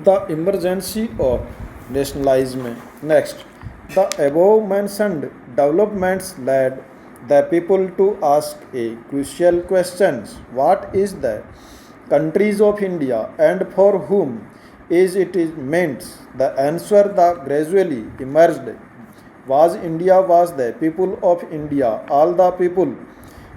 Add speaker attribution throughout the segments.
Speaker 1: The emergency of nationalism. Next, the above mentioned developments led the people to ask a crucial question: what is the countries of India and for whom is meant? The answer that gradually emerged was India was the people of India, all the people,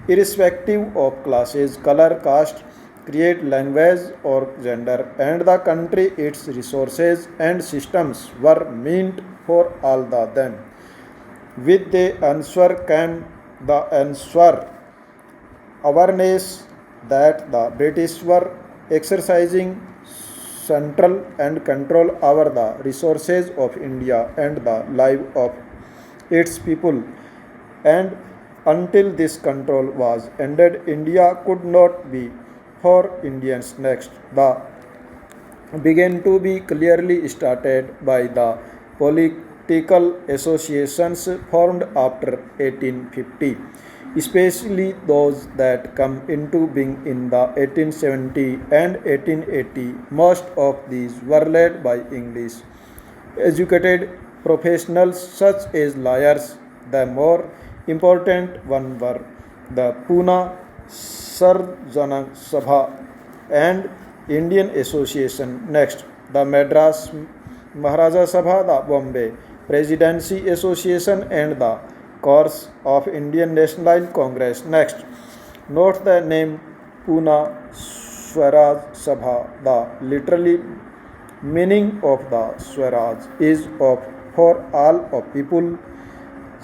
Speaker 1: irrespective of classes, color, caste, create language or gender, and the country, its resources and systems were meant for all the them. With the answer came the answer awareness that the British were exercising central and control over the resources of India and the life of its people, and until this control was ended, India could not be for Indians. Next, the began to be clearly started by the political associations formed after 1850, especially those that come into being in the 1870 and 1880. Most of these were led by English educated professionals such as lawyers. The more important one were the Pune Sarjana Sabha and Indian Association. Next, the Madras Maharaja Sabha, the Bombay Presidency Association, and the course of Indian National Congress. Next, note the name Pune Swaraj Sabha. The literally meaning of the Swaraj is of for all of people,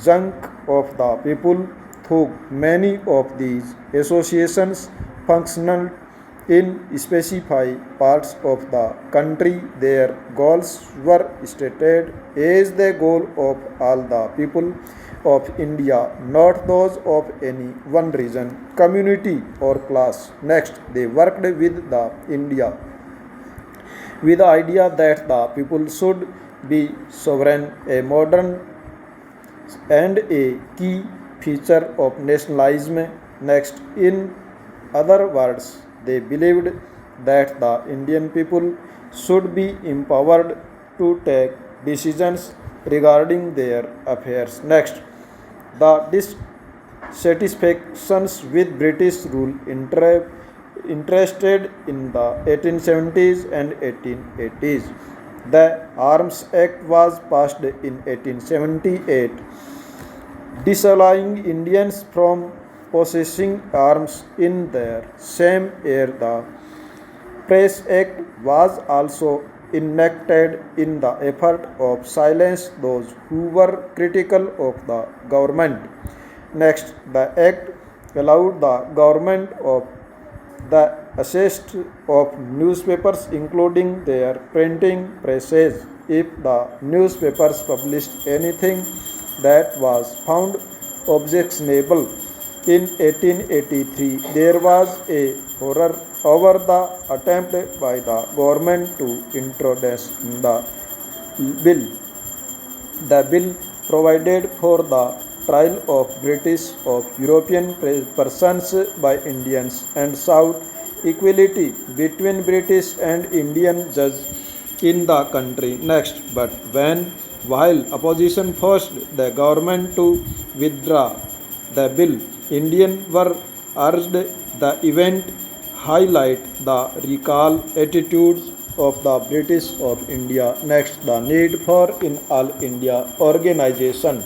Speaker 1: chunk of the people. Through many of these associations functional in specified parts of the country, their goals were stated as the goal of all the people of India, not those of any one region, community, or class. Next, they worked with the India with the idea that the people should be sovereign, a modern and a key feature of nationalism. Next, in other words, they believed that the Indian people should be empowered to take decisions regarding their affairs. Next, the dissatisfactions with British rule interested in the 1870s and 1880s. The Arms Act was passed in 1878, disallowing Indians from possessing arms in their same year. The Press Act was also enacted in the effort of silence those who were critical of the government. Next, the act allowed the government of the access of newspapers, including their printing presses, if the newspapers published anything that was found objectionable. In 1883, there was a horror over the attempt by the government to introduce the bill. The bill provided for the trial of British of European persons by Indians and sought equality between British and Indian judges in the country. Next, but while opposition forced the government to withdraw the bill, Indians were urged. The event highlight the recall attitudes of the British of India. Next, the need for in all India organization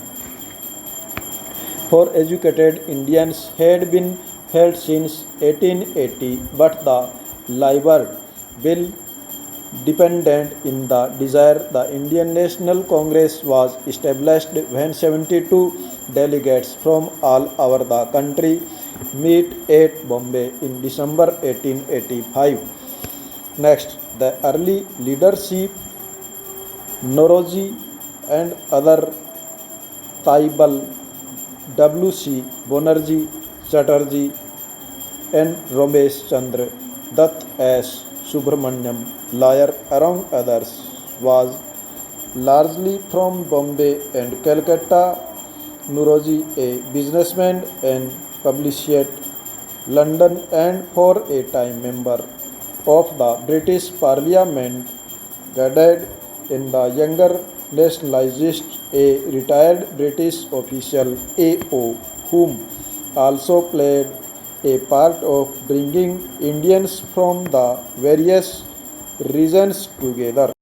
Speaker 1: for educated Indians had been felt since 1880, but the Labour Bill dependent in the desire. The Indian National Congress was established when 72 delegates from all over the country meet at Bombay in December 1885. Next, the early leadership, Nauroji and other Taibal, W.C. Banerjee, Chatterjee, N. Ramesh Chandra, Dutt S. Subramaniam, lawyer among others, was largely from Bombay and Calcutta. Nauroji, a businessman and publisher, London, and for a time member of the British Parliament. guided in the younger nationalists, a retired British official AO, whom also played a part of bringing Indians from the various regions together.